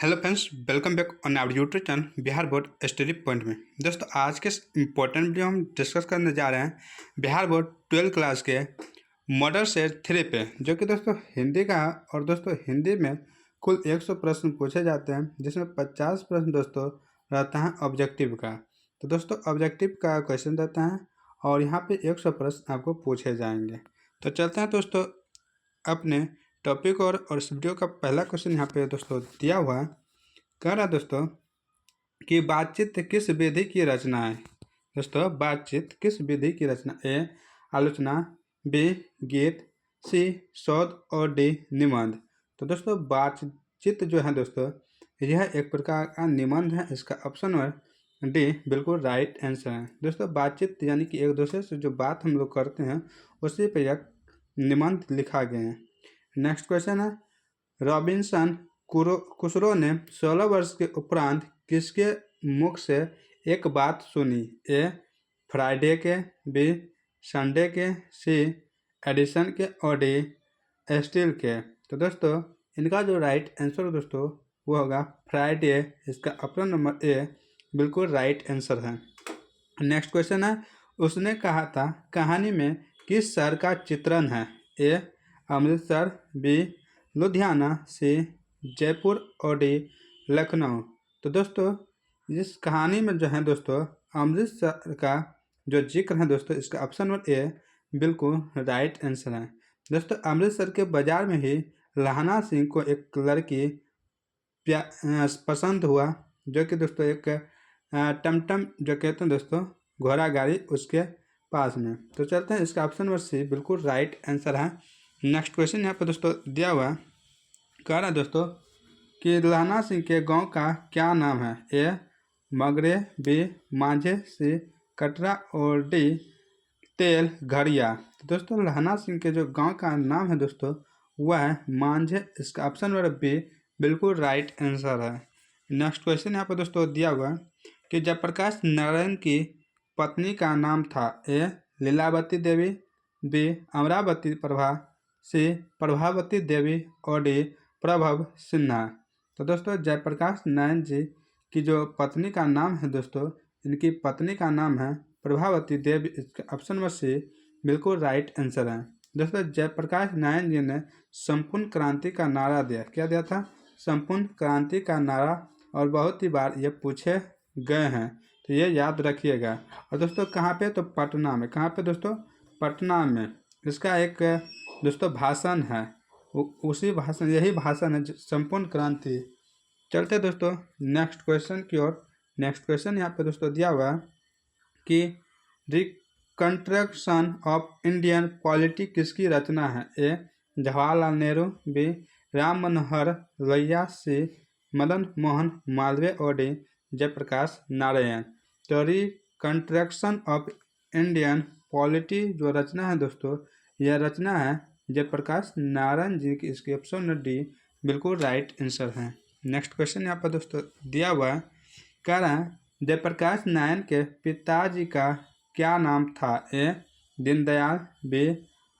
Hello friends, welcome back on our YouTube channel Bihar board study point में। दोस्तों, आज के इम्पोर्टेंट वीडियो हम डिस्कस करने जा रहे हैं बिहार बोर्ड 12 क्लास के मॉडल सेट 3 पे, जो कि दोस्तों हिंदी का है। और दोस्तों हिंदी में कुल 100 प्रश्न पूछे जाते हैं, जिसमें 50 प्रश्न दोस्तों रहता है ऑब्जेक्टिव का। तो दोस्तों ऑब्जेक्टिव का क्वेश्चन रहता है और यहाँ पे 100 प्रश्न आपको पूछे जाएंगे। तो चलते हैं दोस्तों अपने टॉपिक और इस वीडियो का पहला क्वेश्चन यहाँ पे दोस्तों दिया हुआ है। कह रहा है दोस्तों कि बातचीत किस विधि की रचना है। दोस्तों बातचीत किस विधि की रचना? ए आलोचना, बी गीत, सी शोध और डी निबंध। तो दोस्तों बातचीत जो है दोस्तों यह एक प्रकार का निबंध है। इसका ऑप्शन नंबर डी बिल्कुल राइट आंसर है। दोस्तों बातचीत यानी कि एक दूसरे से जो बात हम लोग करते हैं उसी पे यह निबंध लिखा गया है। नेक्स्ट क्वेश्चन है, रॉबिन्सन क्रूसो ने 16 वर्ष के उपरांत किसके मुख से एक बात सुनी? ए फ्राइडे के, बी संडे के, सी एडिसन के और डी स्टील के। तो दोस्तों इनका जो राइट आंसर दोस्तों वो होगा फ्राइडे। इसका ऑप्शन नंबर ए बिल्कुल राइट आंसर है। नेक्स्ट क्वेश्चन है, उसने कहा था कहानी में किस शहर का चित्रण है? ए अमृतसर, बी लुधियाना, सी जयपुर और डी लखनऊ। तो दोस्तों इस कहानी में जो है दोस्तों अमृतसर का जो जिक्र है दोस्तों, इसका ऑप्शन नंबर ए बिल्कुल राइट आंसर है। दोस्तों अमृतसर के बाजार में ही लहाना सिंह को एक लड़की पसंद हुआ, जो कि दोस्तों एक टमटम जो कहते हैं दोस्तों घोड़ा गाड़ी उसके पास में। तो चलते हैं इसका ऑप्शन नंबर सी बिल्कुल राइट आंसर है। नेक्स्ट क्वेश्चन यहाँ पर दोस्तों दिया हुआ है। कह रहा है दोस्तों कि लहाना सिंह के गांव का क्या नाम है? ए मगरे, बी मांझे, सी कटरा और डी तेल घड़िया। तो दोस्तों लहाना सिंह के जो गांव का नाम है दोस्तों वह है मांझे। इसका ऑप्शन नंबर बी बिल्कुल राइट आंसर है। नेक्स्ट क्वेश्चन यहाँ पर दोस्तों दिया हुआ है कि जयप्रकाश नारायण की पत्नी का नाम था? ए लीलावती देवी, बी अमरावती प्रभा, सी प्रभावती देवी और डी प्रभव सिन्हा। तो दोस्तों जयप्रकाश नारायण जी की जो पत्नी का नाम है दोस्तों, इनकी पत्नी का नाम है प्रभावती देवी। इसका ऑप्शन नंबर सी बिल्कुल राइट आंसर है। दोस्तों जयप्रकाश नारायण जी ने संपूर्ण क्रांति का नारा दिया। क्या दिया था? संपूर्ण क्रांति का नारा। और बहुत ही बार ये पूछे गए हैं, तो ये याद रखिएगा। और दोस्तों कहाँ पे? तो पटना में। कहाँ पे दोस्तों? पटना में। इसका एक दोस्तों भाषण है, उसी भाषण यही भाषण है संपूर्ण क्रांति। चलते दोस्तों नेक्स्ट क्वेश्चन की ओर। नेक्स्ट क्वेश्चन यहाँ पे दोस्तों दिया हुआ है कि रिकंस्ट्रक्शन ऑफ इंडियन पॉलिटी किसकी रचना है? ए जवाहरलाल नेहरू, बी राम मनोहर लोहिया, सी मदन मोहन मालवीय और डी जयप्रकाश नारायण। तो रिकंस्ट्रक्शन ऑफ इंडियन पॉलिटी जो रचना है दोस्तों, यह रचना है जयप्रकाश नारायण जी की। इसके ऑप्शन डी बिल्कुल राइट आंसर है। नेक्स्ट क्वेश्चन यहाँ पर दोस्तों दिया हुआ है। कह रहा है जयप्रकाश नारायण के पिताजी का क्या नाम था? ए दीनदयाल, बी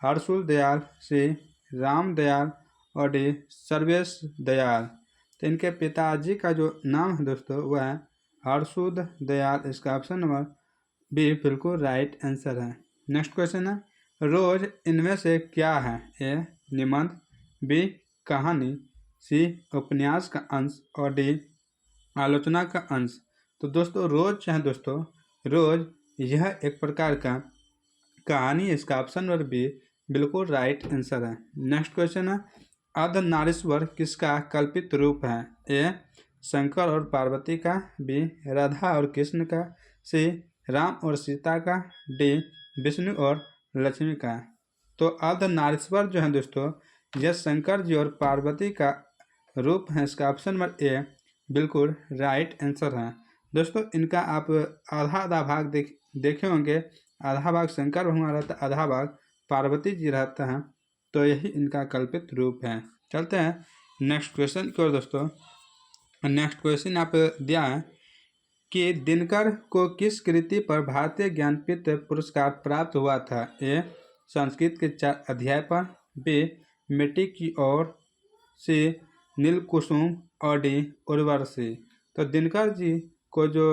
हर्षुल दयाल, सी राम दयाल और डी सर्वेश दयाल। तो इनके पिताजी का जो नाम है दोस्तों वह है हर्षुल दयाल। इसका ऑप्शन नंबर बी बिल्कुल राइट आंसर है। नेक्स्ट क्वेश्चन है, रोज इनमें से क्या है? ए निबंध, बी कहानी, सी उपन्यास का अंश और डी आलोचना का अंश। तो दोस्तों रोज है दोस्तों, रोज यह एक प्रकार का कहानी। इसका ऑप्शन नंबर बी बिल्कुल राइट आंसर है। नेक्स्ट क्वेश्चन है, अर्धनारीश्वर किसका कल्पित रूप है? ए शंकर और पार्वती का, बी राधा और कृष्ण का, सी राम और सीता का, डी विष्णु और लक्ष्मी का। तो अर्धनारीश्वर जो है दोस्तों यह शंकर जी और पार्वती का रूप है। इसका ऑप्शन नंबर ए बिल्कुल राइट आंसर है। दोस्तों इनका आप आधा आधा भाग देखे होंगे। आधा भाग शंकर भगवान रहता है, आधा भाग पार्वती जी रहता है। तो यही इनका कल्पित रूप है। चलते हैं नेक्स्ट क्वेश्चन की ओर दोस्तों। नेक्स्ट क्वेश्चन यहाँ पे दिया है कि दिनकर को किस कृति पर भारतीय ज्ञानपीठ पुरस्कार प्राप्त हुआ था? ए संस्कृत के 4 अध्याय पर, बी मिट्टी की ओर, सी नीलकुसुम और डी उर्वशी। तो दिनकर जी को जो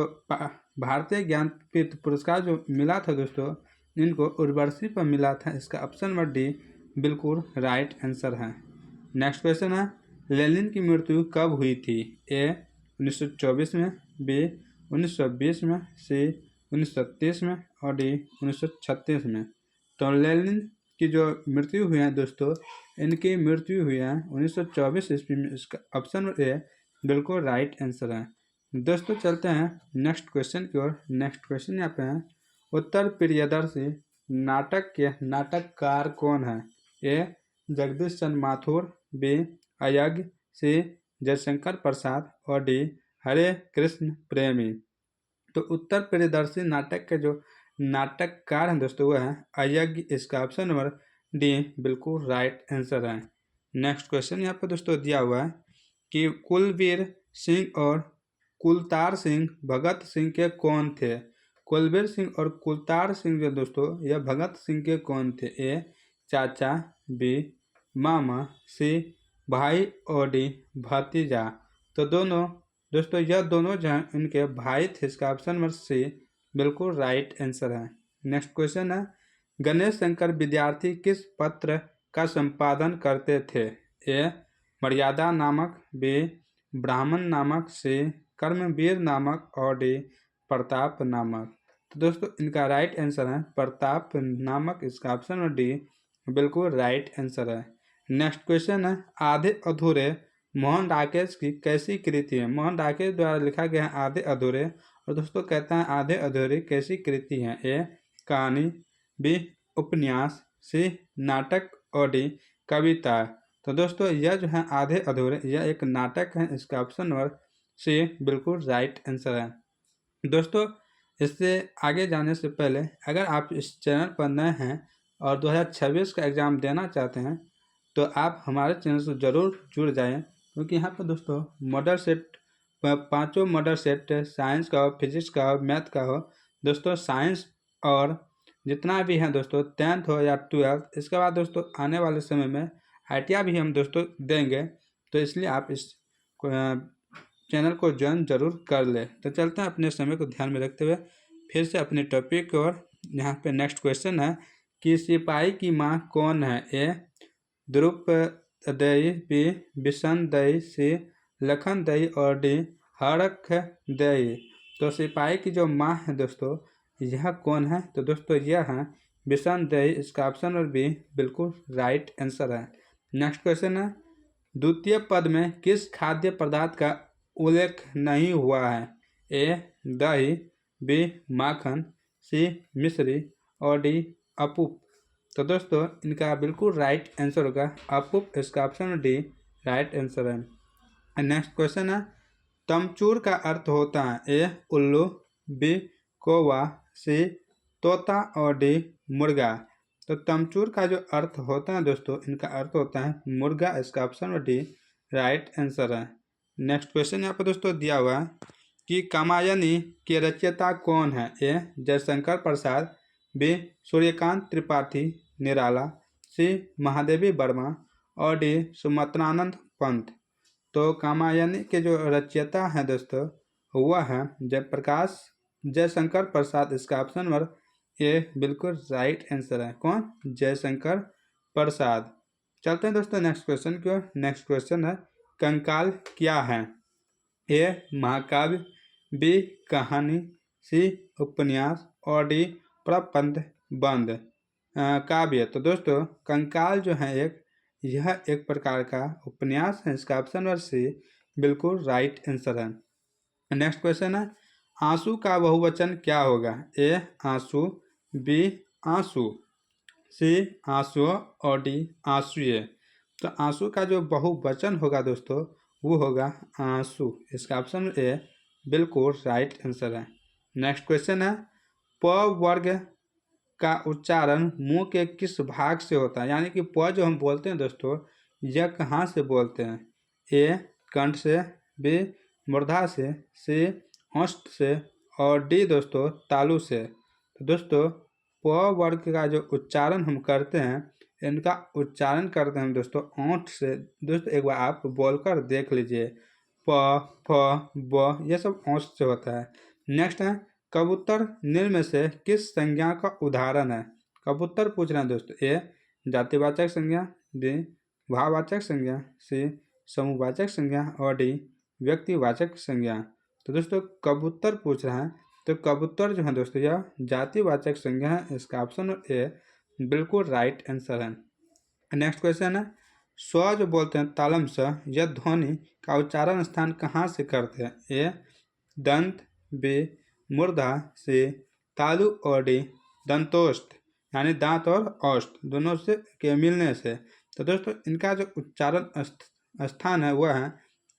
भारतीय ज्ञानपीठ पुरस्कार जो मिला था दोस्तों, इनको उर्वशी पर मिला था। इसका ऑप्शन नंबर डी बिल्कुल राइट आंसर है। नेक्स्ट क्वेश्चन है, लेनिन की मृत्यु कब हुई थी? ए 1924 में, बी 1920 में, सी 1930 में और डी 1936 में। तो लेनिन की जो मृत्यु हुई है दोस्तों, इनकी मृत्यु हुई है 1924 ईस्वी में। इसका ऑप्शन ए बिल्कुल राइट आंसर है। दोस्तों चलते हैं नेक्स्ट क्वेश्चन की ओर। नेक्स्ट क्वेश्चन यहाँ पे है, उत्तर प्रियदर्शी नाटक के नाटककार कौन है? ए जगदीश चंद्र माथुर, बी अयज्ञ, सी जयशंकर प्रसाद और डी हरे कृष्ण प्रेमी। तो उत्तर प्रियदर्शी नाटक के जो नाटककार हैं दोस्तों वो है अयज्ञ। इसका ऑप्शन नंबर डी बिल्कुल राइट आंसर है। नेक्स्ट क्वेश्चन यहाँ पर दोस्तों दिया हुआ है कि कुलवीर सिंह और कुलतार सिंह भगत सिंह के कौन थे? कुलवीर सिंह और कुलतार सिंह जो दोस्तों यह भगत सिंह के कौन थे? ए चाचा, बी मामा, सी भाई और डी भतीजा। तो दोनों दोस्तों यह दोनों जो हैं इनके भाई थे। इसका ऑप्शन नंबर सी बिल्कुल राइट आंसर है। नेक्स्ट क्वेश्चन है, गणेश शंकर विद्यार्थी किस पत्र का संपादन करते थे? ए मर्यादा नामक, बी ब्राह्मण नामक, सी कर्मवीर नामक और डी प्रताप नामक। तो दोस्तों इनका राइट आंसर है प्रताप नामक। इसका ऑप्शन नंबर डी बिल्कुल राइट आंसर है। नेक्स्ट क्वेश्चन है, आधे अधूरे मोहन राकेश की कैसी कृति है? मोहन राकेश द्वारा लिखा गया है आधे अधूरे। और दोस्तों कहते हैं आधे अधूरे कैसी कृति है? ए कहानी, बी उपन्यास, सी नाटक और डी कविता। तो दोस्तों यह जो है आधे अधूरे यह एक नाटक है। इसका ऑप्शन नंबर सी बिल्कुल राइट आंसर है। दोस्तों इससे आगे जाने से पहले अगर आप इस चैनल पर नए हैं और 2026 का एग्ज़ाम देना चाहते हैं तो आप हमारे चैनल से ज़रूर जुड़ जाएं, क्योंकि यहाँ पर दोस्तों मॉडल सेट पांचों मॉडल सेट साइंस का हो, फिजिक्स का हो, मैथ का हो दोस्तों, साइंस और जितना भी है दोस्तों 10th हो या 12th, इसके बाद दोस्तों आने वाले समय में ITI भी हम दोस्तों देंगे। तो इसलिए आप इस चैनल को ज्वाइन जरूर कर ले। तो चलते हैं अपने समय को ध्यान में रखते हुए फिर से अपने टॉपिक की ओर। यहाँ पे नेक्स्ट क्वेश्चन है कि सिपाही की माँ कौन है? ए द्रुपदयी, बी बिशनदयी, सी लखनदयी और डी हरखदयी। तो सिपाही की जो माँ है दोस्तों यह कौन है? तो दोस्तों यह है बिशनदयी। इसका ऑप्शन नंबर बी बिल्कुल राइट आंसर है। नेक्स्ट क्वेश्चन है, द्वितीय पद में किस खाद्य पदार्थ का उल्लेख नहीं हुआ है? ए दही, बी माखन, सी मिश्री और डी अपूप। तो दोस्तों इनका बिल्कुल राइट आंसर होगा अपूप। इसका ऑप्शन डी राइट आंसर है। नेक्स्ट क्वेश्चन है, तमचूर का अर्थ होता है? ए उल्लू, बी कौवा, सी तोता और डी मुर्गा। तो तमचूर का जो अर्थ होता है दोस्तों इनका अर्थ होता है मुर्गा। इसका ऑप्शन डी राइट आंसर है। नेक्स्ट क्वेश्चन यहाँ पर दोस्तों दिया हुआ है कि कामायनी के रचयिता कौन है? ए जयशंकर प्रसाद, बी सूर्यकांत त्रिपाठी निराला, सी महादेवी वर्मा और डी सुमित्रानंद पंत। तो कामायनी के जो रचयिता हैं दोस्तों वह है जयप्रकाश जयशंकर प्रसाद। इसका ऑप्शन नंबर ए बिल्कुल राइट आंसर है। कौन? जयशंकर प्रसाद। चलते हैं दोस्तों नेक्स्ट क्वेश्चन की ओर। नेक्स्ट क्वेश्चन है, कंकाल क्या है? ए महाकाव्य, बी कहानी, सी उपन्यास और डी प्रबंध बंद काव्य। तो दोस्तों कंकाल जो है यह एक प्रकार का उपन्यास है। इसका ऑप्शन नंबर सी बिल्कुल राइट आंसर है। नेक्स्ट क्वेश्चन है, आंसू का बहुवचन क्या होगा? ए आंसू, बी आंसू, सी आंसू और डी आंसुए। तो आंसू का जो बहुवचन होगा दोस्तों वो होगा आंसू। इसका ऑप्शन ए बिल्कुल राइट आंसर है। नेक्स्ट क्वेश्चन है, प वर्ग का उच्चारण मुंह के किस भाग से होता है? यानी कि प जो हम बोलते हैं दोस्तों यह कहाँ से बोलते हैं? ए कंठ से, बी मूर्धा से, सी ओष्ठ से और डी दोस्तों तालु से। तो दोस्तों प वर्ग का जो उच्चारण हम करते हैं इनका उच्चारण करते हैं दोस्तों ओंठ से। दोस्तों एक बार आप बोलकर देख लीजिए, प, फ, ब, ये सब औंठ से होता है। नेक्स्ट है कबूतर निम्न में से किस संज्ञा का उदाहरण है। कबूतर पूछ रहे हैं दोस्तों। ए जातिवाचक संज्ञा, बी भाववाचक संज्ञा, सी समूहवाचक संज्ञा और डी व्यक्तिवाचक संज्ञा। तो दोस्तों कबूतर पूछ रहा है, तो कबूतर जो है दोस्तों यह जातिवाचक संज्ञा है। इसका ऑप्शन ए बिल्कुल राइट आंसर है। नेक्स्ट क्वेश्चन है स्व जो बोलते हैं तालम स, यह ध्वनि का उच्चारण स्थान कहाँ से करते हैं। ए दंत, बी मूर्धा, सी तालु और डी दंतोष्ठ यानी दांत और औष्ठ दोनों से के मिलने से। तो दोस्तों इनका जो उच्चारण स्थान है वह है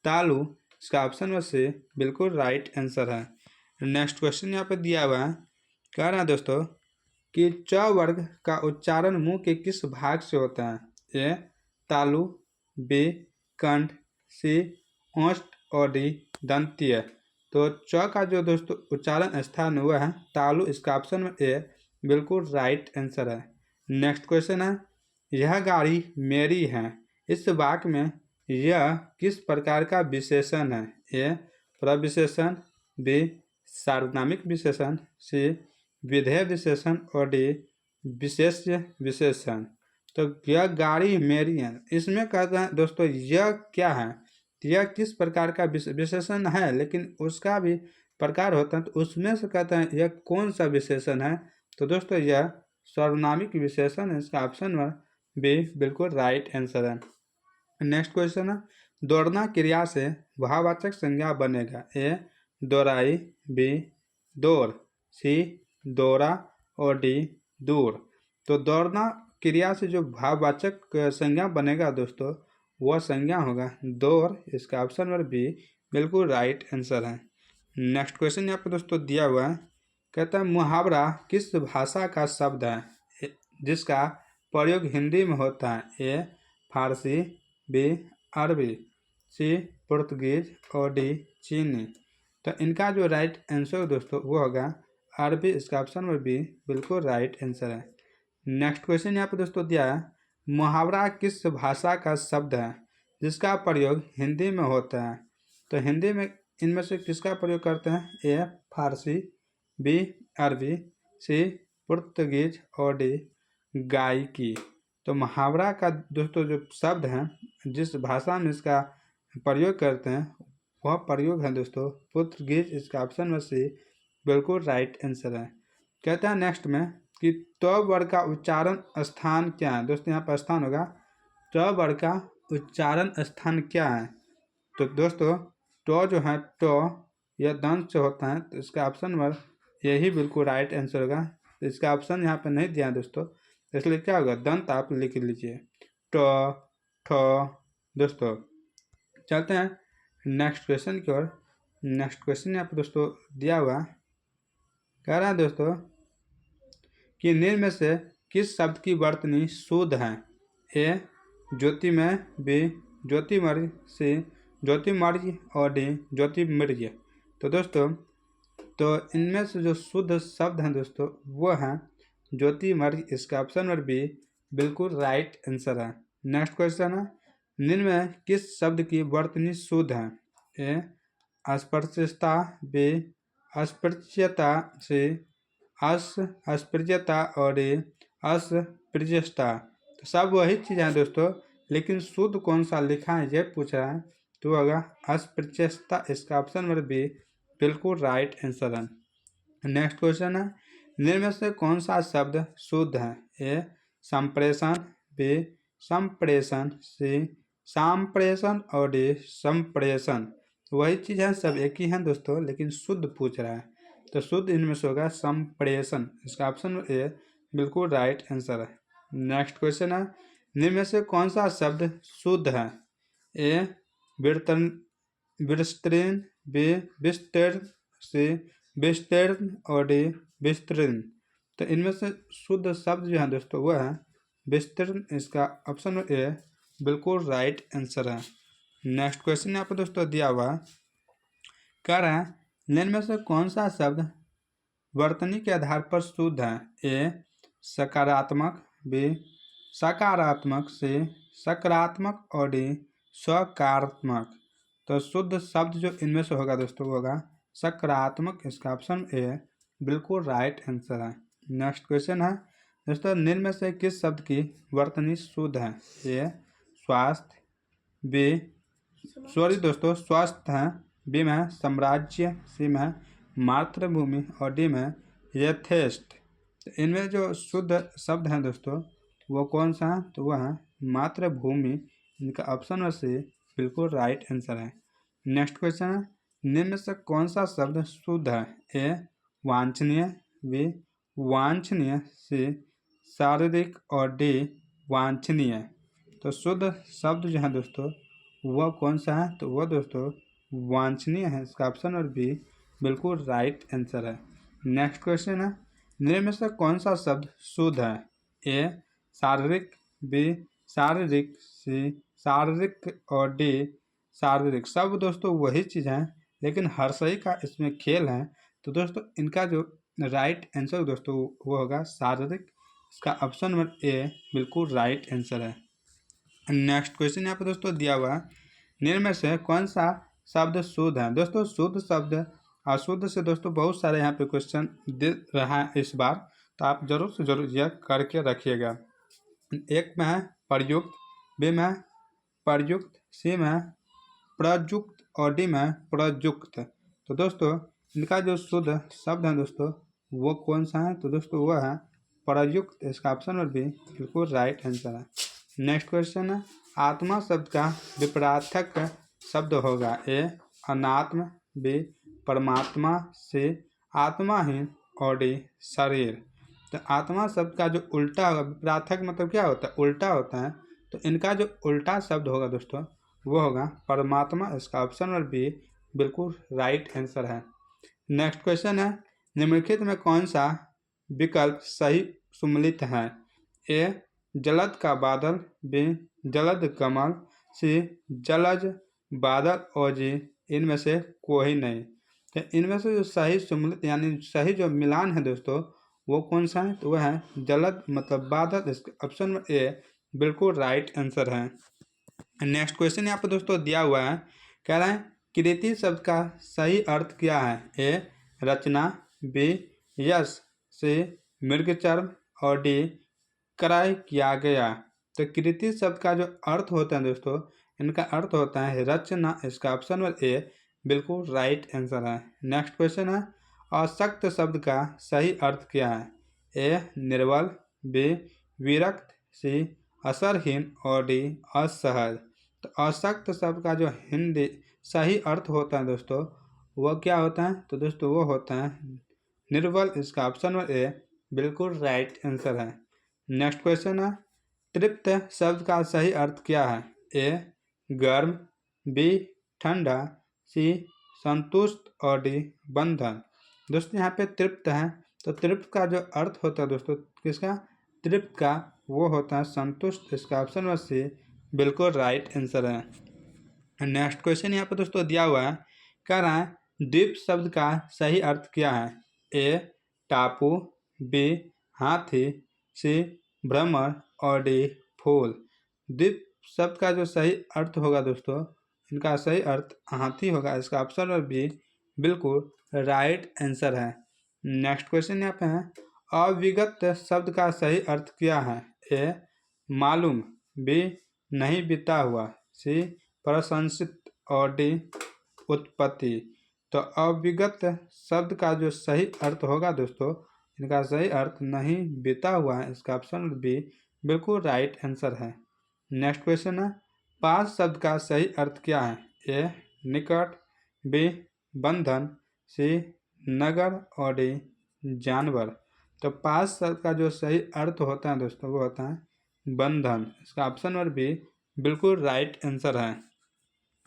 तालु। इसका ऑप्शन में से बिल्कुल राइट आंसर है। नेक्स्ट क्वेश्चन यहाँ पे दिया हुआ है, कह रहा है दोस्तों कि च वर्ग का उच्चारण मुंह के किस भाग से होता है। ए तालु, बी कंठ, सी ओष्ठ और डी दंतीय। तो च का जो दोस्तों उच्चारण स्थान हुआ है तालु। इसका ऑप्शन में ए बिल्कुल राइट आंसर है। नेक्स्ट क्वेश्चन है यह गाड़ी मेरी है, इस वाक्य में यह किस प्रकार का विशेषण है। ए प्रविशेषण, बी सार्वनामिक विशेषण, सी विधेय विशेषण और डी विशेष्य विशेषण। तो यह गाड़ी मेरी है, इसमें कहते हैं दोस्तों यह क्या है, यह किस प्रकार का विशेषण है, लेकिन उसका भी प्रकार होता है। तो उसमें से कहते हैं यह कौन सा विशेषण है। तो दोस्तों यह सर्वनामिक विशेषण है। इसका ऑप्शन बी बिल्कुल राइट आंसर है। नेक्स्ट क्वेश्चन है दौड़ना क्रिया से भाववाचक संज्ञा बनेगा। ए दौड़ाई, बी दौड़, सी दौड़ा और डी दूर। तो दौड़ना क्रिया से जो भाववाचक संज्ञा बनेगा दोस्तों वह संज्ञा होगा दौड़। इसका ऑप्शन नंबर बी बिल्कुल राइट आंसर है। नेक्स्ट क्वेश्चन यहाँ पे दोस्तों दिया हुआ है, कहता है मुहावरा किस भाषा का शब्द है जिसका प्रयोग हिंदी में होता है। ए फारसी, बी अरबी, सी पुर्तगीज और डी चीनी। तो इनका जो राइट आंसर दोस्तों वो होगा अरबी। इसका ऑप्शन में बी बिल्कुल राइट आंसर है। नेक्स्ट क्वेश्चन यहाँ पे दोस्तों दिया है मुहावरा किस भाषा का शब्द है जिसका प्रयोग हिंदी में होता है। तो हिंदी में इनमें से किसका प्रयोग करते हैं। ए फारसी, बी अरबी, सी पुर्तगीज और डी गायकी। तो मुहावरा का दोस्तों जो शब्द हैं जिस भाषा में इसका प्रयोग करते हैं वह प्रयोग है दोस्तों पुर्तगीज। इसका ऑप्शन में सी बिल्कुल राइट आंसर है। कहते हैं नेक्स्ट में कि ट वर्ग का उच्चारण स्थान क्या है। दोस्तों यहाँ पर स्थान होगा ट वर्ग का उच्चारण स्थान क्या है। तो दोस्तों ट जो है ट यह दंत से होता है। तो इसका ऑप्शन नंबर यही बिल्कुल राइट आंसर होगा। तो इसका ऑप्शन यहाँ पर नहीं दिया है दोस्तों, इसलिए क्या होगा दंत आप लिख लीजिए ट ठ। दोस्तों चलते हैं नेक्स्ट क्वेश्चन की ओर। नेक्स्ट क्वेश्चन यहाँ पर दोस्तों दिया हुआ कह रहा है दोस्तों कि निम्न में से किस शब्द की वर्तनी शुद्ध है। ए ज्योतिमय, बी ज्योतिमर्य, सी ज्योतिमर्य और डी ज्योतिमर्य। तो दोस्तों तो इनमें से जो शुद्ध शब्द हैं दोस्तों वो हैं ज्योतिमर्य। इसका ऑप्शन नंबर बी बिल्कुल राइट आंसर है। नेक्स्ट क्वेश्चन है निम्न में किस शब्द की वर्तनी शुद्ध है। ए अस्पृश्यता, बी अस्पृश्यता, सी अस्पृश्यता और डी अस्पृश्यता। तो सब वही चीज़ है दोस्तों, लेकिन शुद्ध कौन सा लिखा है ये पूछ रहा है। तो होगा अस्पृश्यता। इसका ऑप्शन नंबर बी बिल्कुल राइट आंसर है। नेक्स्ट क्वेश्चन है निम्न में से कौन सा शब्द शुद्ध है। ए संप्रेषण, बी संप्रेषण, सी संप्रेषण और डी संप्रेषण। वही चीज़ है, सब एक ही है दोस्तों, लेकिन शुद्ध पूछ रहा है। तो शुद्ध इनमें से होगा संप्रेषण। इसका ऑप्शन ए बिल्कुल राइट आंसर है। नेक्स्ट क्वेश्चन है निम्न में से कौन सा शब्द शुद्ध है। ए विस्तृण, बी विस्तीर्ण, सी विस्तीर्ण और डी विस्तृण। तो इनमें से शुद्ध शब्द जो है दोस्तों वह है विस्तृण। इसका ऑप्शन ए बिल्कुल राइट आंसर है। नेक्स्ट क्वेश्चन यहाँ पर दोस्तों दिया हुआ कह रहा है निम्न में से कौन सा शब्द वर्तनी के आधार पर शुद्ध है। ए सकारात्मक, बी सकारात्मक, सी सकारात्मक और डी सकारात्मक। तो शुद्ध शब्द जो इनमें से होगा दोस्तों वो होगा सकारात्मक। इसका ऑप्शन ए बिल्कुल राइट आंसर है। नेक्स्ट क्वेश्चन है दोस्तों, निम्न में से किस शब्द की वर्तनी शुद्ध है? ए स्वास्थ्य, बी सॉरी दोस्तों स्वास्थ्य है, बी में साम्राज्य, सी में मातृभूमि और डी में यथेष्ट। तो इनमें जो शुद्ध शब्द हैं दोस्तों वो कौन सा है? तो वह है मातृभूमि। इनका ऑप्शन से बिल्कुल राइट आंसर है। नेक्स्ट क्वेश्चन है, निम्न में से कौन सा शब्द शुद्ध है? ए वांछनीय, बी वांछनीय, सी शारीरिक और डी वांछनीय। तो शुद्ध शब्द जो है दोस्तों वह कौन सा है? तो वह दोस्तों वांछनीय है। इसका ऑप्शन और बी बिल्कुल राइट आंसर है। नेक्स्ट क्वेश्चन है, निम्न में से कौन सा शब्द शुद्ध है? ए शारीरिक, बी शारीरिक, सी शारीरिक और डी शारीरिक। सब दोस्तों वही चीज़ है लेकिन हर सही का इसमें खेल है। तो दोस्तों इनका जो राइट आंसर दोस्तों वो होगा शारीरिक। इसका ऑप्शन नंबर ए बिल्कुल राइट आंसर है। नेक्स्ट क्वेश्चन यहाँ पे दोस्तों दिया हुआ है, निम्न में से कौन सा शब्द शुद्ध है? दोस्तों शुद्ध शब्द अशुद्ध से दोस्तों बहुत सारे यहाँ पे क्वेश्चन दे रहा है इस बार, तो आप जरूर से जरूर यह करके रखिएगा। एक में है प्रयुक्त, बी में प्रयुक्त, सी में प्रयुक्त और डी में प्रयुक्त। तो दोस्तों इनका जो शुद्ध शब्द है दोस्तों वो कौन सा है? तो दोस्तों वह है प्रयुक्त। इसका ऑप्शन और बी बिल्कुल राइट आंसर है। नेक्स्ट क्वेश्चन है, आत्मा शब्द का विपरीतार्थक शब्द होगा? ए अनात्म, बी परमात्मा, सी आत्माहीन और डी शरीर। तो आत्मा शब्द का जो उल्टा होगा, विपरीतार्थक मतलब क्या होता है? उल्टा होता है। तो इनका जो उल्टा शब्द होगा दोस्तों वो होगा परमात्मा। इसका ऑप्शन नंबर बी बिल्कुल राइट आंसर है। नेक्स्ट क्वेश्चन है, निम्नलिखित में कौन सा विकल्प सही सम्मिलित है? ए जलद का बादल, बी जलद कमल, सी जलज बादल और जी इनमें से कोई नहीं। तो इनमें से जो सही सम्मिलित यानी सही जो मिलान है दोस्तों वो कौन सा है? तो वह है जलद मतलब बादल। इसका ऑप्शन नंबर ए बिल्कुल राइट आंसर है। नेक्स्ट क्वेश्चन यहाँ पर दोस्तों दिया हुआ है, कह रहा है कृति शब्द का सही अर्थ क्या है? ए रचना, बी यश, सी मृगचर्म और डी क्रय किया गया। तो कृति शब्द का जो अर्थ होता है दोस्तों इनका अर्थ होता है रचना। इसका ऑप्शन नंबर ए बिल्कुल राइट आंसर है। नेक्स्ट क्वेश्चन है, अशक्त शब्द का सही अर्थ क्या है? ए निर्बल, बी विरक्त, सी असरहीन और डी असहज। तो अशक्त शब्द का जो हिंदी सही अर्थ होता है दोस्तों वह क्या होता है? तो दोस्तों वो होता है निर्बल। इसका ऑप्शन नंबर ए बिल्कुल राइट आंसर है। नेक्स्ट क्वेश्चन है, तृप्त शब्द का सही अर्थ क्या है? ए गर्म, बी ठंडा, सी संतुष्ट और डी बंधन। दोस्तों यहाँ पे तृप्त है तो तृप्त का जो अर्थ होता है दोस्तों किसका? तृप्त का वो होता है संतुष्ट। इसका ऑप्शन नंबर सी बिल्कुल राइट आंसर है। नेक्स्ट क्वेश्चन यहाँ पे दोस्तों दिया हुआ है, कह रहा है द्वीप शब्द का सही अर्थ क्या है? ए टापू, बी हाथी, सी भ्रमर और डी फूल। द्वीप शब्द का जो सही अर्थ होगा दोस्तों इनका सही अर्थ हाथी होगा। इसका ऑप्शन नंबर बी बिल्कुल राइट आंसर है। नेक्स्ट क्वेश्चन यहाँ पे है, अविगत शब्द का सही अर्थ क्या है? ए मालूम, बी नहीं बीता हुआ, सी प्रशंसित और डी उत्पत्ति। तो अविगत शब्द का जो सही अर्थ होगा दोस्तों इनका सही अर्थ नहीं बीता हुआ है। इसका ऑप्शन बी बिल्कुल राइट आंसर है। नेक्स्ट क्वेश्चन है, पास शब्द का सही अर्थ क्या है? ए निकट, बी बंधन, सी नगर और डी जानवर। तो पास शब्द का जो सही अर्थ होता है दोस्तों वो होता है बंधन। इसका ऑप्शन नंबर बी बिल्कुल राइट आंसर है।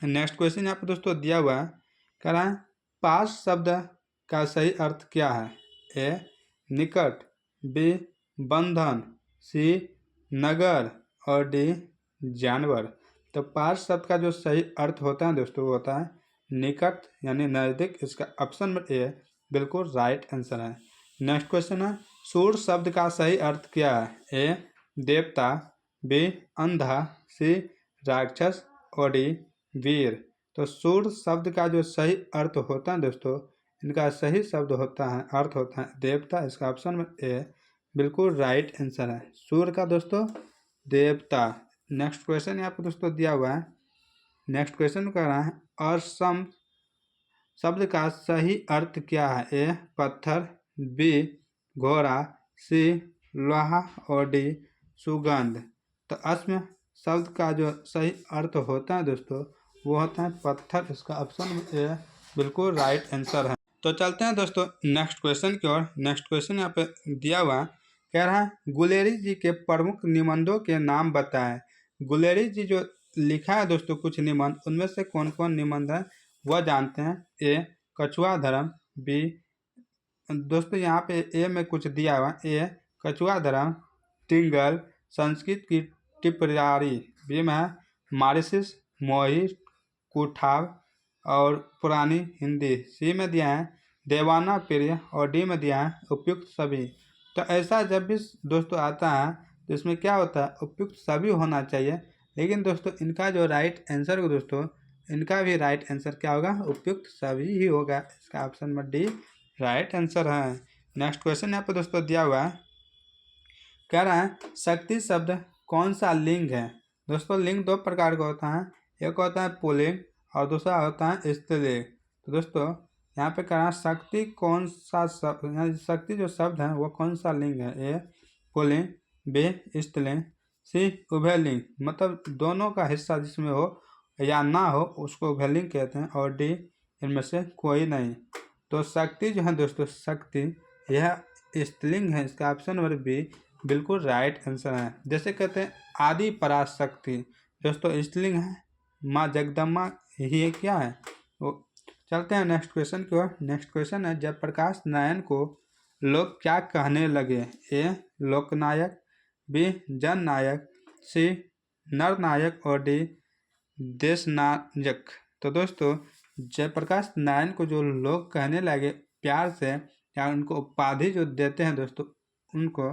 नेक्स्ट क्वेश्चन यहाँ पर दोस्तों दिया हुआ है, कह रहा है पास शब्द का सही अर्थ क्या है? ए निकट, बी बंधन, सी नगर और डी जानवर। तो पास शब्द का जो सही अर्थ होता है दोस्तों वो होता है निकट यानी नज़दीक। इसका ऑप्शन नंबर ए बिल्कुल राइट आंसर है। नेक्स्ट क्वेश्चन है, सूर शब्द का सही अर्थ क्या है? ए देवता, बी अंधा, सी राक्षस और डी वीर। तो सूर शब्द का जो सही अर्थ होता है दोस्तों, इनका सही शब्द होता है, अर्थ होता है देवता। इसका ऑप्शन में ए बिल्कुल राइट आंसर है, सूर का दोस्तों देवता। नेक्स्ट क्वेश्चन यहाँ पे दोस्तों दिया हुआ है। नेक्स्ट क्वेश्चन कर रहा है, असम शब्द का सही अर्थ क्या है? ए पत्थर, बी घोड़ा, सी लोहा और डी सुगंध। तो असम शब्द का जो सही अर्थ होता है दोस्तों, वो होता है पत्थर। इसका ऑप्शन ए बिल्कुल राइट आंसर है। तो चलते हैं दोस्तों नेक्स्ट क्वेश्चन की ओर। नेक्स्ट क्वेश्चन यहाँ पे दिया हुआ है, कह रहा है गुलेरी जी के प्रमुख निबंधों के नाम बताएं। गुलेरी जी जो लिखा है दोस्तों कुछ निबंध, उनमें से कौन कौन निबंध है वह जानते हैं। ए कछुआ धर्म, बी दोस्तों यहाँ पे ए में कुछ दिया हुआ, ए कछुआ धर्म, टिंगल, संस्कृत की टिप्पणी, बी में मारिसिस, मोही, कुठाव और पुरानी हिंदी, सी में दिया है देवाना प्रिय और डी में दिया है उपयुक्त सभी। तो ऐसा जब भी दोस्तों आता है तो इसमें क्या होता है, उपयुक्त सभी होना चाहिए। लेकिन दोस्तों इनका जो राइट आंसर हो दोस्तों, इनका भी राइट आंसर क्या होगा, उपयुक्त सभी ही होगा। इसका ऑप्शन में डी राइट आंसर है। नेक्स्ट क्वेश्चन यहाँ पे दोस्तों दिया हुआ है, कह रहा है शक्ति शब्द कौन सा लिंग है? दोस्तों लिंग दो प्रकार का होता है, एक होता है पुल्लिंग और दूसरा होता है स्त्रीलिंग। तो दोस्तों यहाँ पे कह रहा है शक्ति कौन सा शब्द, शक्ति जो शब्द है वो कौन सा लिंग है? ए पुल्लिंग, बी स्त्रीलिंग, सी उभयलिंग, मतलब दोनों का हिस्सा जिसमें हो या ना हो उसको उभयलिंग कहते हैं, और डी इनमें से कोई नहीं। तो शक्ति जो है दोस्तों, शक्ति यह स्त्रीलिंग है। इसका ऑप्शन नंबर बी बिल्कुल राइट आंसर है। जैसे कहते हैं आदि पराशक्ति, दोस्तों स्त्रीलिंग है, माँ जगदम्बा ही क्या है वो। चलते हैं नेक्स्ट क्वेश्चन की ओर। नेक्स्ट क्वेश्चन है, जयप्रकाश नारायण को लोग क्या कहने लगे? ए लोकनायक, बी जननायक, सी नरनायक और डी देशनायक। तो दोस्तों जयप्रकाश नारायण को जो लोग कहने लगे प्यार से, या उनको उपाधि जो देते हैं दोस्तों, उनको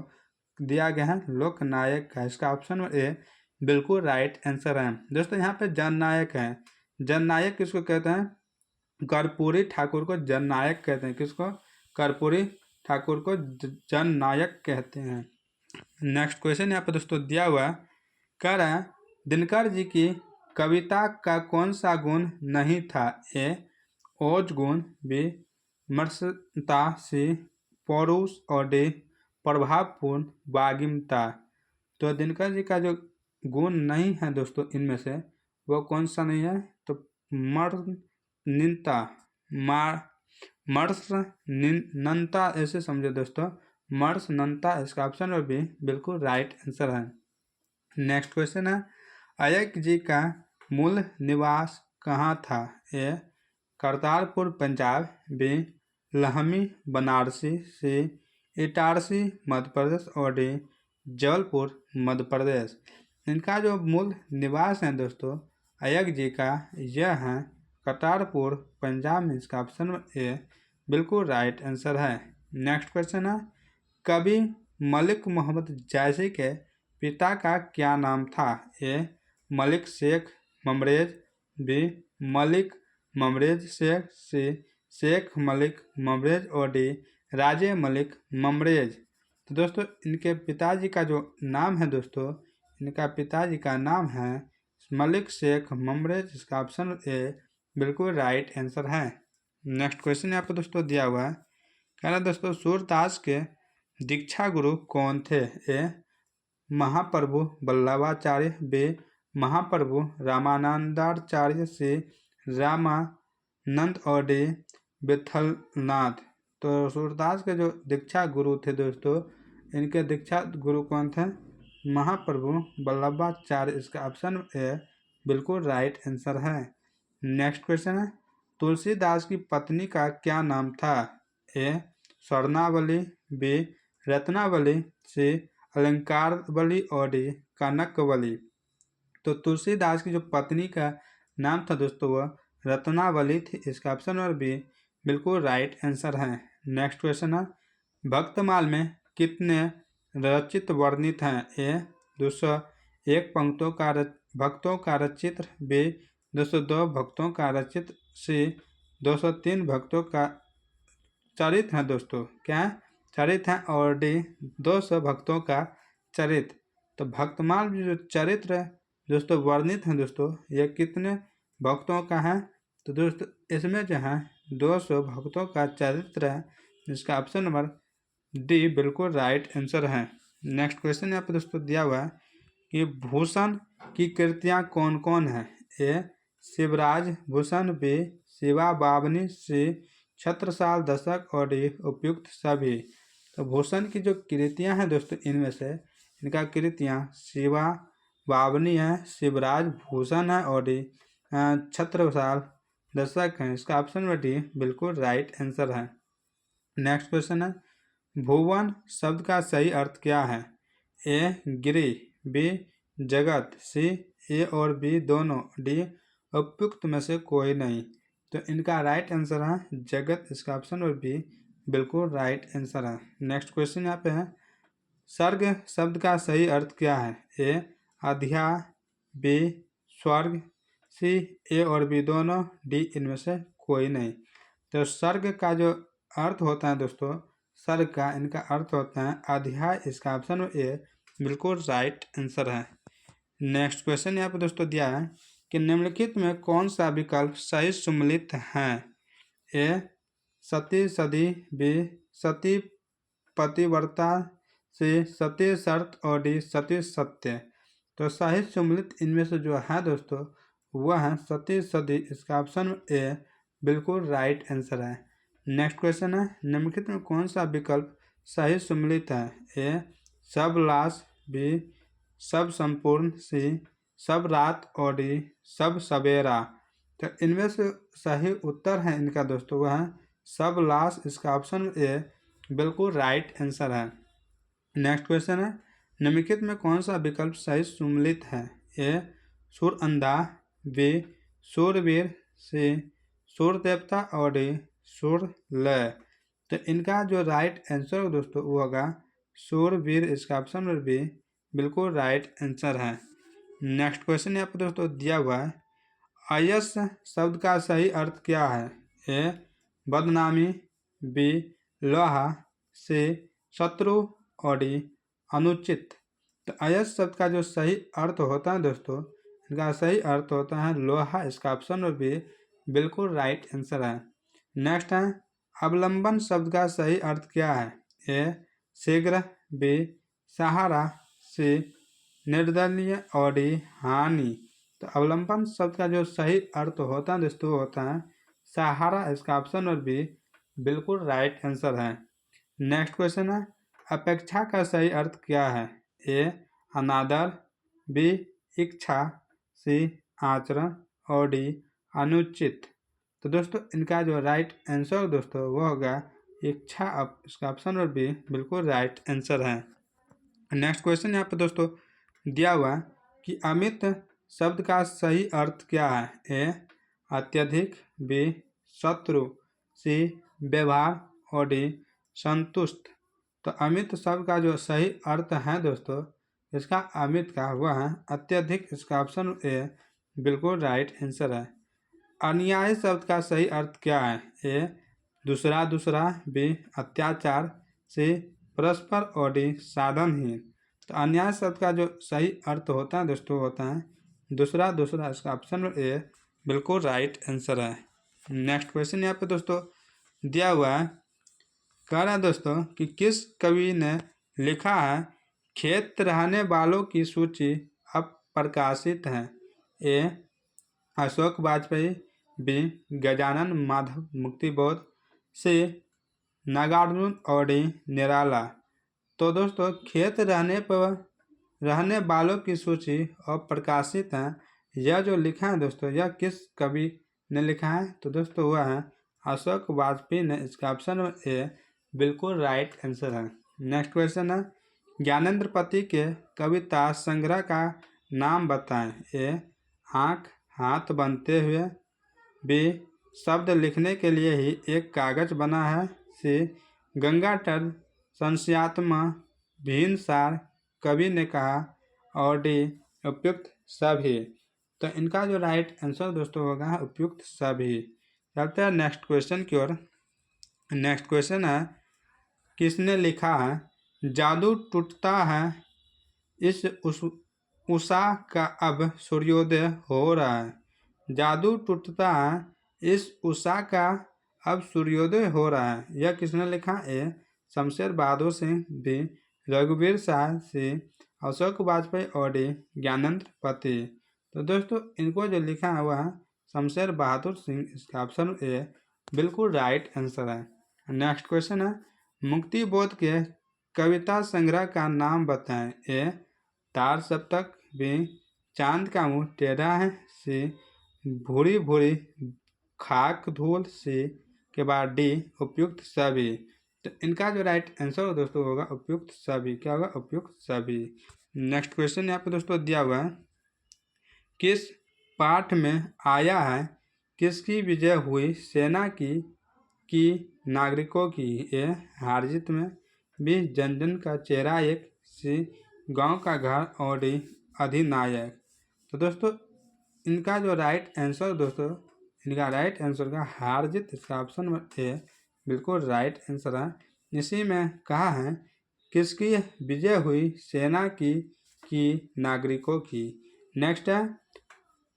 दिया गया है लोकनायक का। इसका ऑप्शन ए बिल्कुल राइट आंसर है। दोस्तों यहाँ पे जननायक है, जननायक किसको कहते हैं? कर्पूरी ठाकुर को जननायक कहते हैं। किसको? कर्पूरी ठाकुर को जननायक कहते हैं। नेक्स्ट क्वेश्चन यहाँ पे दोस्तों दिया हुआ है, कह रहा है दिनकर जी की कविता का कौन सा गुण नहीं था? ए ओज गुण, बी मर्सता, सी पौरुष और डी प्रभावपूर्ण वागिमता। तो दिनकर जी का जो गुण नहीं है दोस्तों इनमें से, वो कौन सा नहीं है? तो मर्सनता ऐसे समझो दोस्तों, मर्सनता। इसका ऑप्शन में भी बिल्कुल राइट आंसर है। नेक्स्ट क्वेश्चन है, अय्यर जी का मूल निवास कहाँ था? ए करतारपुर पंजाब, बी लहमी बनारसी, सी इटारसी मध्य प्रदेश और डी जबलपुर मध्य प्रदेश। इनका जो मूल निवास है दोस्तों अय्यर जी का, यह है करतारपुर पंजाब में। इसका ऑप्शन ए बिल्कुल राइट आंसर है। नेक्स्ट क्वेश्चन है, कवि मलिक मोहम्मद जैसी के पिता का क्या नाम था? ए मलिक शेख ममरेज, बी मलिक ममरेज शेख, सी शेख मलिक ममरेज और डी राजे मलिक ममरेज। तो दोस्तों इनके पिताजी का जो नाम है दोस्तों, इनका पिताजी का नाम है मलिक शेख ममरेज। इसका ऑप्शन ए बिल्कुल राइट आंसर है। नेक्स्ट क्वेश्चन यहाँ पर दोस्तों दिया हुआ है, कह रहा है दोस्तों सूरदास के दीक्षा गुरु कौन थे? ए महाप्रभु वल्लभाचार्य, बी महाप्रभु रामानंदाचार्य, सी रामानंद और डी विठलनाथ। तो सूरदास के जो दीक्षा गुरु थे दोस्तों, इनके दीक्षा गुरु कौन थे? महाप्रभु वल्लभाचार्य। इसका ऑप्शन ए बिल्कुल राइट आंसर है। नेक्स्ट क्वेश्चन है, तुलसीदास की पत्नी का क्या नाम था? ए स्वर्णावली, बी रत्नावली, सी अलंकारवली और डी कनकवली। तो तुलसीदास की जो पत्नी का नाम था दोस्तों वह रत्नावली थी। इसका ऑप्शन और बी बिल्कुल राइट आंसर है। नेक्स्ट क्वेश्चन है, भक्तमाल में कितने रचित वर्णित हैं? ए 201 पंक्तों का भक्तों का रचित, बी दोस्तों 2 भक्तों का रचित, सी 203 भक्तों का चरित्र है दोस्तों, क्या है? चरित्र है। और डी 200 भक्तों का चरित्र। तो भक्तमाल में जो चरित्र है दोस्तों वर्णित है दोस्तों, ये कितने भक्तों का है? तो दोस्तों इसमें जो है 200 भक्तों का चरित्र है, जिसका ऑप्शन नंबर डी बिल्कुल राइट आंसर है। नेक्स्ट क्वेश्चन यहाँ पे दोस्तों दिया हुआ है कि भूषण की कृतियाँ कौन कौन है? ए शिवराज भूषण, बी शिवा बावनी, सी छत्रसाल दशक और डी उपयुक्त सभी। तो भूषण की जो कृतियाँ हैं दोस्तों, इनमें से इनका कृतियाँ शिवा बावनी है, शिवराज भूषण है और डी छत्रसाल दशक है। इसका ऑप्शन में डी बिल्कुल राइट आंसर है। नेक्स्ट क्वेश्चन है भुवन शब्द का सही अर्थ क्या है? ए गिरी, बी जगत, सी ए और बी दोनों, डी उपयुक्त में से कोई नहीं। तो इनका राइट आंसर है जगत। इसका ऑप्शन और बी बिल्कुल राइट आंसर है। नेक्स्ट क्वेश्चन यहाँ पे है सर्ग शब्द का सही अर्थ क्या है? ए अध्याय, बी स्वर्ग, सी ए और बी दोनों, डी इनमें से कोई नहीं। तो सर्ग का जो अर्थ होता है दोस्तों, सर्ग का इनका अर्थ होता है अध्याय। इसका ऑप्शन ए बिल्कुल राइट आंसर है। नेक्स्ट क्वेश्चन यहाँ पे दोस्तों दिया है कि निम्नलिखित में कौन सा विकल्प सही सम्मिलित है? ए सती सदी, बी सती पतिव्रता, सी सती शर्त और डी सती सत्य। तो सही सम्मिलित इनमें से जो है दोस्तों वह है सती सदी। इसका ऑप्शन ए बिल्कुल राइट आंसर है। नेक्स्ट क्वेश्चन है निम्नलिखित में कौन सा विकल्प सही सम्मिलित है? ए सब लाश, बी सब संपूर्ण, सी सब रात और डी सब सवेरा। तो इनमें से सही उत्तर है इनका दोस्तों वह है सब लाश। इसका ऑप्शन ए बिल्कुल राइट आंसर है। नेक्स्ट क्वेश्चन है निम्नलिखित में कौन सा विकल्प सही सम्मिलित है? ए सूर अंधा, बी सूरवीर, सी सूर देवता और डी सूर लय। तो इनका जो राइट आंसर दोस्तों वो होगा सूरवीर। इसका ऑप्शन नंबर बी बिल्कुल राइट आंसर है। नेक्स्ट क्वेश्चन यहाँ पर दोस्तों दिया हुआ है अयस शब्द का सही अर्थ क्या है? ए बदनामी, बी लोहा, सी शत्रु और डी अनुचित। तो अयस शब्द का जो सही अर्थ होता है दोस्तों, इनका सही अर्थ होता है लोहा। इसका ऑप्शन नंबर बी बिल्कुल राइट आंसर है। नेक्स्ट है अवलंबन शब्द का सही अर्थ क्या है? ए शीघ्र, बी सहारा, सी निर्दलीय और डी हानि। तो अवलंबन शब्द का जो सही अर्थ होता है दोस्तों होता है सहारा। इसका ऑप्शन और बी बिल्कुल राइट आंसर है। नेक्स्ट क्वेश्चन है अपेक्षा का सही अर्थ क्या है? ए अनादर, बी इच्छा, सी आचरण और डी अनुचित। तो दोस्तों इनका जो राइट आंसर दोस्तों वो होगा इच्छा। इसका ऑप्शन और बी बिल्कुल राइट आंसर है। नेक्स्ट क्वेश्चन यहाँ पे दोस्तों दिया हुआ कि अमित शब्द का सही अर्थ क्या है? ए अत्यधिक, बी शत्रु, सी व्यवहार और डी संतुष्ट। तो अमित शब्द का जो सही अर्थ है दोस्तों इसका अमित का हुआ है अत्यधिक। इसका ऑप्शन ए बिल्कुल राइट आंसर है। अन्याय शब्द का सही अर्थ क्या है? ए दूसरा दूसरा, बी अत्याचार, सी परस्पर और डी साधनहीन। तो अन्याय शब्द का जो सही अर्थ होता है दोस्तों होता है दूसरा दूसरा। इसका ऑप्शन ए बिल्कुल राइट आंसर है। नेक्स्ट क्वेश्चन यहाँ पे दोस्तों दिया हुआ है कह रहा है दोस्तों कि किस कवि ने लिखा है खेत रहने वालों की सूची अब प्रकाशित है? ए अशोक वाजपेयी, बी गजानन माधव मुक्तिबोध, सी नागार्जुन और डी निराला। तो दोस्तों खेत रहने वालों की सूची अब प्रकाशित है। यह जो लिखा है दोस्तों यह किस कवि ने लिखा है? तो दोस्तों वह है अशोक वाजपेयी ने। इसका ऑप्शन ए बिल्कुल राइट आंसर है। नेक्स्ट क्वेश्चन है ज्ञानेंद्र पति के कविता संग्रह का नाम बताएं? ए आँख हाथ बनते हुए, बी शब्द लिखने के लिए ही एक कागज बना है, सी गंगा तट संशयात्मा भीनसार कवि ने कहा और डी उपयुक्त सभी। तो इनका जो राइट आंसर दोस्तों होगा उपयुक्त सभी। चलते हैं नेक्स्ट क्वेश्चन की ओर। नेक्स्ट क्वेश्चन है, किसने लिखा है जादू टूटता है इस उषा का अब सूर्योदय हो रहा है। जादू टूटता है इस उषा का अब सूर्योदय हो रहा है। यह किसने लिखा? ए शमशेर बहादुर सिंह, बी रघुवीर शाह, सी अशोक वाजपेयी और डी ज्ञानेंद्र पति। तो दोस्तों इनको जो लिखा है वह शमशेर बहादुर सिंह। इसका ऑप्शन ए बिल्कुल राइट आंसर है। नेक्स्ट क्वेश्चन है, मुक्ति बोध के कविता संग्रह का नाम बताएं। ए तार सप्तक, बी चांद का मुंह टेढ़ा है, सी भूरी भूरी खाक धूल, सी के बाद डी उपयुक्त सभी। तो इनका जो राइट आंसर दोस्तों होगा उपयुक्त सभी। क्या होगा? उपयुक्त सभी। नेक्स्ट क्वेश्चन यहाँ पे दोस्तों दिया हुआ है, किस पाठ में आया है किसकी विजय हुई सेना की नागरिकों की? ए हार जीत में, बी जन जन का चेहरा एक, सी गांव का घर और डी अधिनायक। तो दोस्तों इनका जो राइट आंसर दोस्तों, इनका राइट आंसर का हार जीत। इसका ऑप्शन नंबर ए बिल्कुल राइट आंसर है। इसी में कहा है किसकी विजय हुई सेना की नागरिकों की। नेक्स्ट है,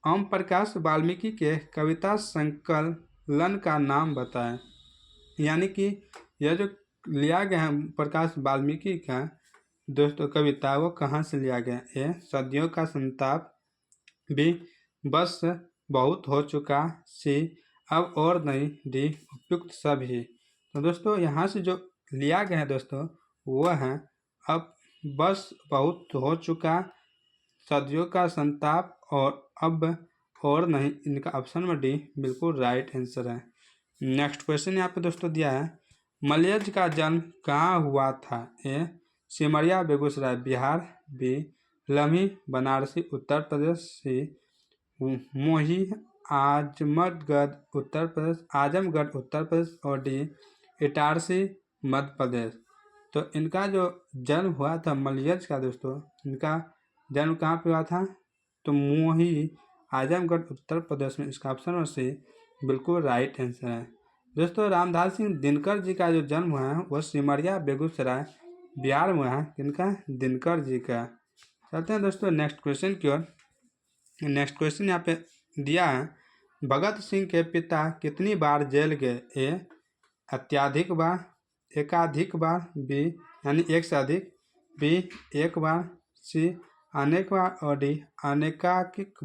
ओम प्रकाश वाल्मीकि के कविता संकलन का नाम बताएं। यानी कि यह जो लिया गया है प्रकाश वाल्मीकि का दोस्तों कविता, वो कहाँ से लिया गया? ए सदियों का संताप, बी बस बहुत हो चुका, सी अब और नहीं, डी उपयुक्त सभी। तो दोस्तों यहाँ से जो लिया गया है दोस्तों वो है अब बस बहुत हो चुका, सदियों का संताप और अब और नहीं। इनका ऑप्शन में डी बिल्कुल राइट आंसर है। नेक्स्ट क्वेश्चन यहाँ पे दोस्तों दिया है, मलयज का जन्म कहाँ हुआ था? ए सिमरिया बेगूसराय बिहार, बी लम्ही बनारसी उत्तर प्रदेश, सी मोही आजमगढ़ उत्तर प्रदेश और डी इटारसी मध्य प्रदेश। तो इनका जो जन्म हुआ था मलयज का दोस्तों, इनका जन्म कहाँ पे हुआ था? तो मोही आजमगढ़ उत्तर प्रदेश में। इसका ऑप्शन से बिल्कुल राइट आंसर है। दोस्तों रामधारी सिंह दिनकर जी का जो जन्म हुआ है वह सिमरिया बेगूसराय बिहार में है। किनका? दिनकर जी का। चलते हैं दोस्तों नेक्स्ट क्वेश्चन की ओर। नेक्स्ट क्वेश्चन यहाँ पे दिया है, भगत सिंह के पिता कितनी बार जेल गए? ए अत्याधिक बार, एकाधिक बार, बी यानी एक से अधिक, बी एक बार, सी अनेक बार और डी अनेकाधिक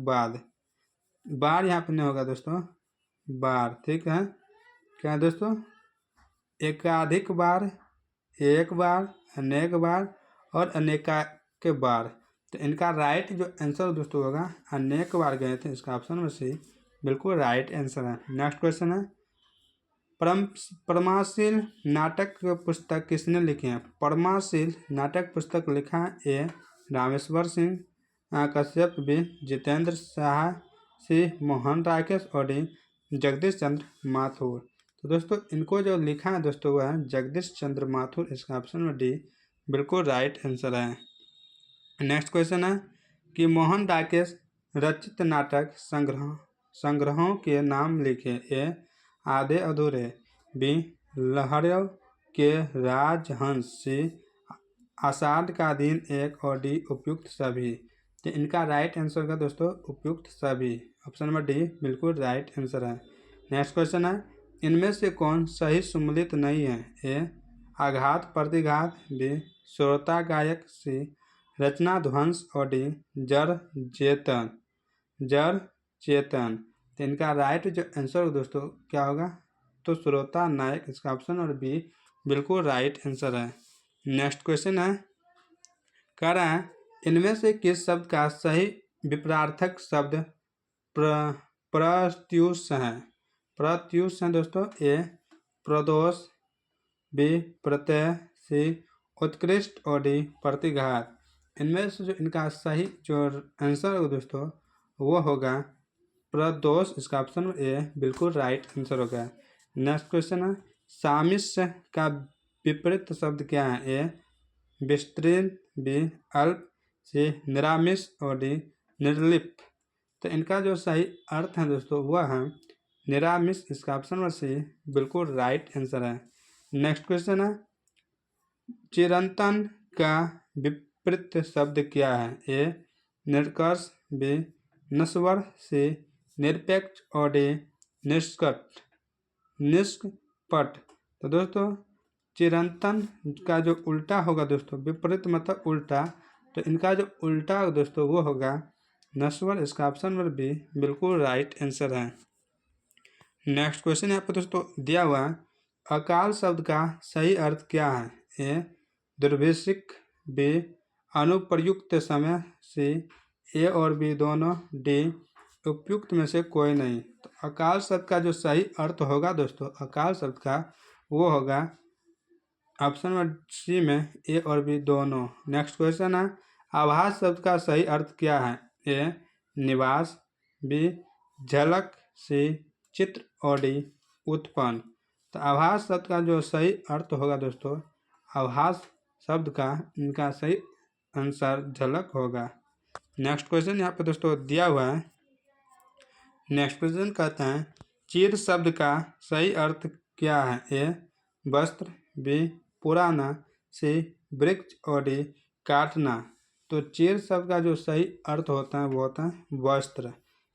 बार यहाँ पे नहीं होगा दोस्तों, बार। ठीक है, क्या है दोस्तों? एकाधिक बार, एक बार, अनेक बार और अनेकाधिक बार। तो इनका राइट जो आंसर दोस्तों होगा अनेक बार गए थे। इसका ऑप्शन में से बिल्कुल राइट आंसर है। नेक्स्ट क्वेश्चन है, परमाशील नाटक पुस्तक किसने लिखे हैं? परमाशील नाटक पुस्तक लिखा है ए रामेश्वर सिंह कश्यप, बी जितेंद्र शाह, सी मोहन राकेश और डी जगदीश चंद्र माथुर। तो दोस्तों इनको जो लिखा है दोस्तों वह है जगदीश चंद्र माथुर। इसका ऑप्शन में डी बिल्कुल राइट आंसर है। नेक्स्ट क्वेश्चन है कि मोहन राकेश रचित नाटक संग्रहों के नाम लिखे। ए आधे अधूरे, बी लहरों के राजहंस, सी आषाढ़ का दिन एक और डी उपयुक्त सभी। तो इनका राइट आंसर का दोस्तों उपयुक्त सभी। ऑप्शन नंबर डी बिल्कुल राइट आंसर है। नेक्स्ट क्वेश्चन है, इनमें से कौन सही सम्मिलित नहीं है? ए आघात प्रतिघात, बी श्रोता गायक, सी रचना ध्वंस और डी जड़ चेतन। तो इनका राइट जो आंसर दोस्तों क्या होगा? तो श्रोता नायक। इसका ऑप्शन और बी बिल्कुल राइट आंसर है। नेक्स्ट क्वेश्चन है, कह रहा है इनमें से किस शब्द का सही विपरार्थक शब्द प्रत्युष है? प्रत्युष है दोस्तों। ए प्रदोष, बी प्रत्यय, सी उत्कृष्ट और डी प्रतिघात। इनमें से जो इनका सही जो आंसर होगा दोस्तों वो होगा प्रदोष। इसका ऑप्शन ए बिल्कुल राइट आंसर होगा। नेक्स्ट क्वेश्चन है, सामिष्य का विपरीत शब्द क्या है? ए विस्तृत, बी अल्प, सी निरामिष और डी निर्लिप्त। तो इनका जो सही अर्थ है दोस्तों वह है निरामिष। इसका ऑप्शन नंबर सी बिल्कुल राइट आंसर है। नेक्स्ट क्वेश्चन है चिरंतन का विपरीत शब्द क्या है? ए निर्कर्ष, बी नश्वर, सी निरपेक्ष और डी निष्कपट। तो दोस्तों चिरंतन का जो उल्टा होगा दोस्तों, विपरीत मतलब उल्टा, तो इनका जो उल्टा होगा दोस्तों वो होगा नश्वर। इसका ऑप्शन नंबर बी बिल्कुल राइट आंसर है। नेक्स्ट क्वेश्चन यहाँ पर दोस्तों दिया हुआ है अकाल शब्द का सही अर्थ क्या है? ए दुर्भिक्षिक, बी अनुपयुक्त समय, सी ए और बी दोनों, डी उपयुक्त में से कोई नहीं। तो अकाल शब्द का जो सही अर्थ होगा दोस्तों अकाल शब्द का वो होगा ऑप्शन नंबर सी में ए और बी दोनों। नेक्स्ट क्वेश्चन है आभास शब्द का सही अर्थ क्या है? ए निवास, बी झलक, सी चित्र और डी उत्पन्न। तो आभास शब्द का जो सही अर्थ होगा दोस्तों आभास शब्द का इनका सही आंसर झलक होगा। नेक्स्ट क्वेश्चन यहाँ पे दोस्तों दिया हुआ है। नेक्स्ट क्वेश्चन कहते हैं चीर शब्द का सही अर्थ क्या है? ए वस्त्र, बी पुराना, सी वृक्ष और डी काटना। तो चीर शब्द का जो सही अर्थ होता है वो होता है वस्त्र।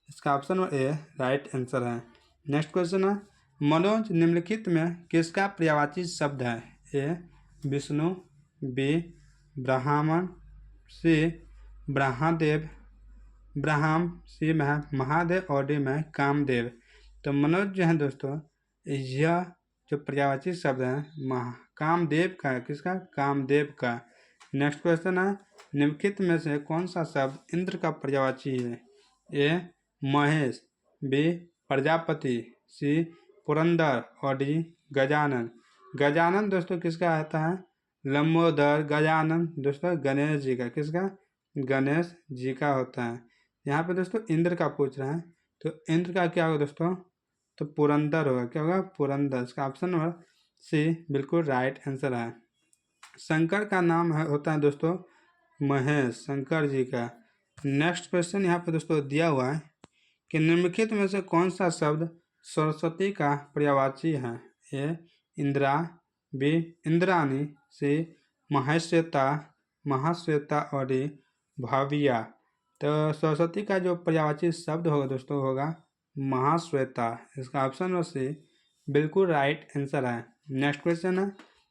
इसका ऑप्शन ए राइट आंसर है। नेक्स्ट क्वेश्चन है मनोज निम्नलिखित में किसका पर्यायवाची शब्द है? ए विष्णु, बी ब्राह्मण, सी ब्रह्मदेव, सी में है महादेव और डी में कामदेव। तो मनोज जो है दोस्तों यह जो पर्यायवाची शब्द है कामदेव का, किसका? कामदेव का। नेक्स्ट क्वेश्चन है निम्नलिखित में से कौन सा शब्द इंद्र का पर्यायवाची है? ए महेश, बी प्रजापति, सी पुरंदर और डी गजानन। गजानन दोस्तों किसका आता है? लंबोदर। गजानन दोस्तों गणेश जी का, किसका? गणेश जी का होता है। यहाँ पे दोस्तों इंद्र का पूछ रहा है तो इंद्र का क्या होगा दोस्तों? तो पुरंदर होगा। क्या होगा? पुरंदर। इसका ऑप्शन नंबर सी बिल्कुल राइट आंसर है। शंकर का नाम होता है दोस्तों महेश, शंकर जी का। नेक्स्ट क्वेश्चन यहाँ पे दोस्तों दिया हुआ है कि निम्नलिखित में से कौन सा शब्द सरस्वती का पर्यायवाची है? ए इंदिरा, बी इंद्राणी, सी महाश्वेता और डी भाविया। तो सरस्वती का जो पर्यायवाची शब्द होगा दोस्तों होगा महाश्वेता। इसका ऑप्शन नंबर सी बिल्कुल राइट आंसर है। नेक्स्ट क्वेश्चन है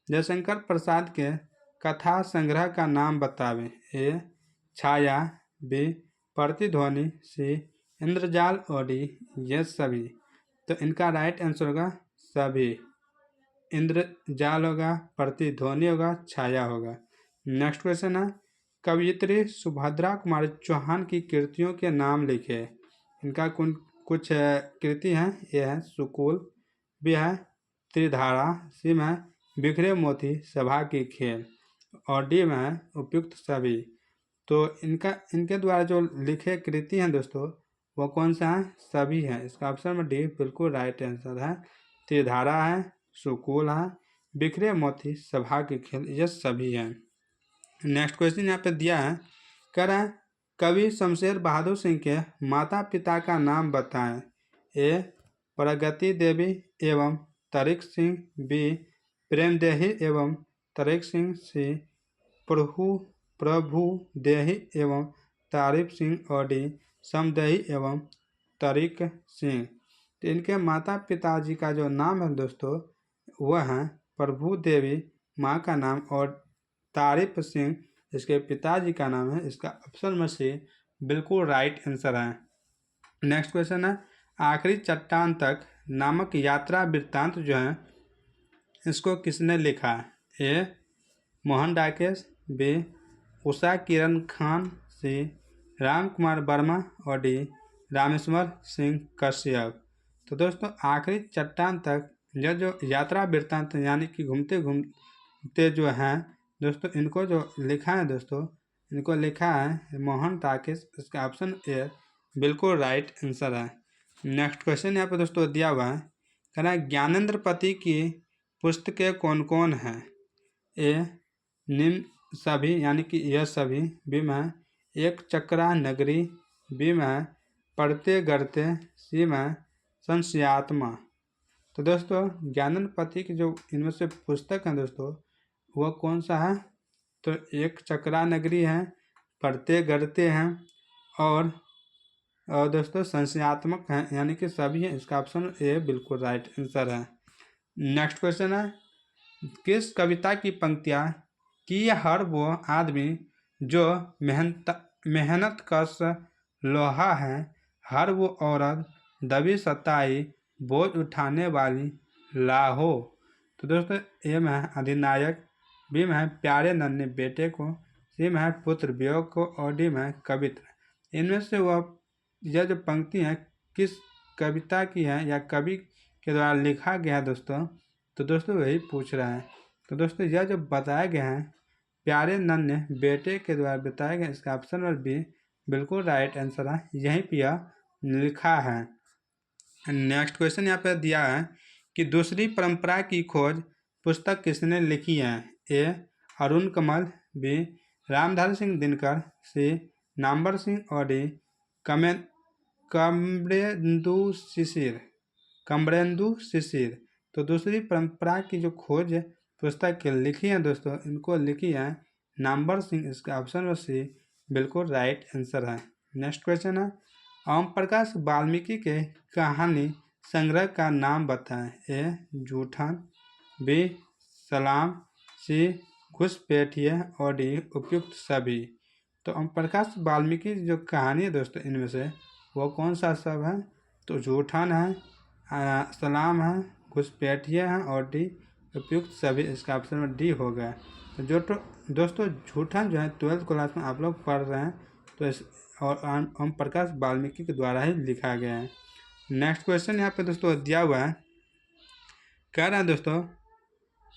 जयशंकर प्रसाद के कथा संग्रह का नाम बतावें। ए छाया, बी प्रतिध्वनि, सी इंद्रजाल और डी ये सभी। तो इनका राइट आंसर होगा सभी। इंद्रजाल होगा, प्रतिध्वनि होगा, छाया होगा। नेक्स्ट क्वेश्चन है कवयित्री सुभद्रा कुमारी चौहान की कृतियों के नाम लिखे। इनका कुछ कृति हैं। ये है सुकुल, बी है त्रिधारा, सी में है बिखरे मोती सभा की खेल और डी में है उपयुक्त सभी। तो इनके द्वारा जो लिखे कृति हैं दोस्तों वो कौन सा है? सभी है। इसका ऑप्शन नंबर डी बिल्कुल राइट आंसर है। त्रिधारा है, सुकुल है, बिखरे मोती सभा की खेल, ये सभी हैं। नेक्स्ट क्वेश्चन यहाँ पे दिया है कह रहा है कवि शमशेर बहादुर सिंह के माता पिता का नाम बताएं। ए प्रगति देवी एवं तरिक सिंह, बी प्रेमदेही एवं तरिक सिंह, सी प्रभु देही एवं तारिफ सिंह और डी समदेही एवं तरिक सिंह। तो इनके माता पिताजी का जो नाम है दोस्तों वह है प्रभु देवी माँ का नाम और तारिफ सिंह इसके पिताजी का नाम है। इसका ऑप्शन में से बिल्कुल राइट आंसर है। नेक्स्ट क्वेश्चन है आखिरी चट्टान तक नामक यात्रा वृत्तांत जो है इसको किसने लिखा? ए मोहन डाकेश, बी उषा किरण खान, सी राम कुमार वर्मा और डी रामेश्वर सिंह कश्यप। तो दोस्तों आखिरी चट्टान तक यह जो यात्रा वृत्तांत यानी कि घूमते घूमते जो हैं दोस्तों इनको जो लिखा है दोस्तों इनको लिखा है मोहन डाकेश। इसका ऑप्शन ए बिल्कुल राइट आंसर है। नेक्स्ट क्वेश्चन यहाँ पे दोस्तों दिया हुआ है कहना है ज्ञानेंद्र पति की पुस्तकें कौन कौन हैं? ए निम्न सभी यानी कि यह सभी, बी में एक चक्रा नगरी, बी में पढ़ते गढ़ते सी में संशयात्मा। तो दोस्तों ज्ञानपति की जो इनमें से पुस्तक है दोस्तों वह कौन सा है? तो एक चक्रा नगरी है, पढ़ते गढ़ते हैं और दोस्तों संशयात्मक हैं, यानी कि सभी हैं। इसका ऑप्शन ए बिल्कुल राइट आंसर है। नेक्स्ट क्वेश्चन है, किस कविता की पंक्तियाँ कि हर वो आदमी जो मेहनत कश लोहा है, हर वो औरत दबी सताई बोझ उठाने वाली लाहो। तो दोस्तों ए में है अधिनायक, बी में है प्यारे नन्हे बेटे को, सी में है पुत्र वियोग को और डी में है कवित्र। इनमें से वह यह जो पंक्ति है किस कविता की है या कवि के द्वारा लिखा गया है दोस्तों? तो दोस्तों वही पूछ रहा है। तो दोस्तों यह जो बताया गया है प्यारे नन्हे बेटे के द्वारा बताया गया, इसका ऑप्शन नंबर बी बिल्कुल राइट आंसर है। यहीं पर यह लिखा है। नेक्स्ट क्वेश्चन यहाँ पे दिया है कि दूसरी परंपरा की खोज पुस्तक किसने लिखी है? ए अरुण कमल, बी रामधारी सिंह दिनकर, सी नामवर सिंह और डी कमरेंदु शिशिर। तो दूसरी परंपरा की जो खोज पुस्तक लिखी है दोस्तों, इनको लिखी है नामवर सिंह। इसका ऑप्शन सी बिल्कुल राइट आंसर है। नेक्स्ट क्वेश्चन है, ओम प्रकाश वाल्मीकि के कहानी संग्रह का नाम बताएं? ए जूठन, बी सलाम, सी घुसपैठिए और डी उपयुक्त सभी। तो ओम प्रकाश वाल्मीकि जो कहानी है दोस्तों इनमें से वो कौन सा सब है? तो जूठन है, सलाम है, घुसपैठिए है और डी उपयुक्त सभी। इसका ऑप्शन में डी हो गया। तो दोस्तों जूठन जो है 12th क्लास में आप लोग पढ़ रहे हैं, तो इस और ओम प्रकाश वाल्मीकि के द्वारा ही लिखा गया है। नेक्स्ट क्वेश्चन यहाँ पे दोस्तों दिया हुआ है, कह रहे हैं दोस्तों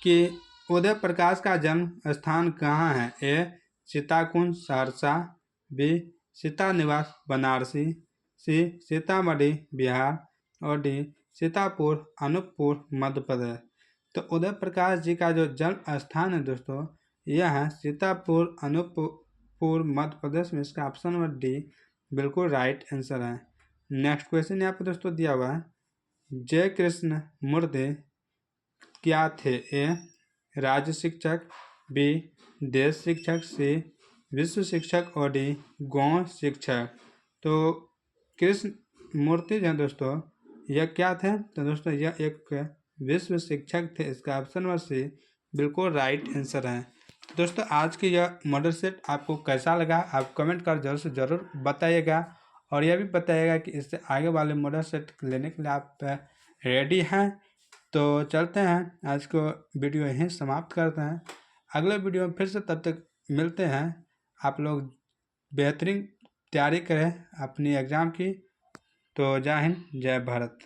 कि उदय प्रकाश का जन्म स्थान कहाँ है? ए सीताकुंज सहरसा, बी सीता निवास बनारसी, सी सीतामढ़ी बिहार और डी सीतापुर अनूपपुर मध्य प्रदेश। तो उदय प्रकाश जी का जो जन्म स्थान है दोस्तों यह है सीतापुर अनूपपुर मध्य प्रदेश में। इसका ऑप्शन नंबर डी बिल्कुल राइट आंसर है। नेक्स्ट क्वेश्चन यहाँ पे दोस्तों दिया हुआ है, जय कृष्ण मूर्ति क्या थे? ए राज्य शिक्षक, बी देश शिक्षक, सी विश्व शिक्षक और डी गांव शिक्षक। तो कृष्ण मूर्ति जो दोस्तों यह क्या थे? तो दोस्तों यह एक विश्व शिक्षक थे। इसका ऑप्शन नंबर सी बिल्कुल राइट आंसर है। दोस्तों आज की यह मॉडल सेट आपको कैसा लगा आप कमेंट कर जरूर से ज़रूर बताइएगा और यह भी बताइएगा कि इससे आगे वाले मॉडल सेट लेने के लिए आप रेडी हैं। तो चलते हैं, आज को वीडियो यहीं समाप्त करते हैं। अगले वीडियो में फिर से तब तक मिलते हैं। आप लोग बेहतरीन तैयारी करें अपनी एग्ज़ाम की। तो जय हिंद जय भारत।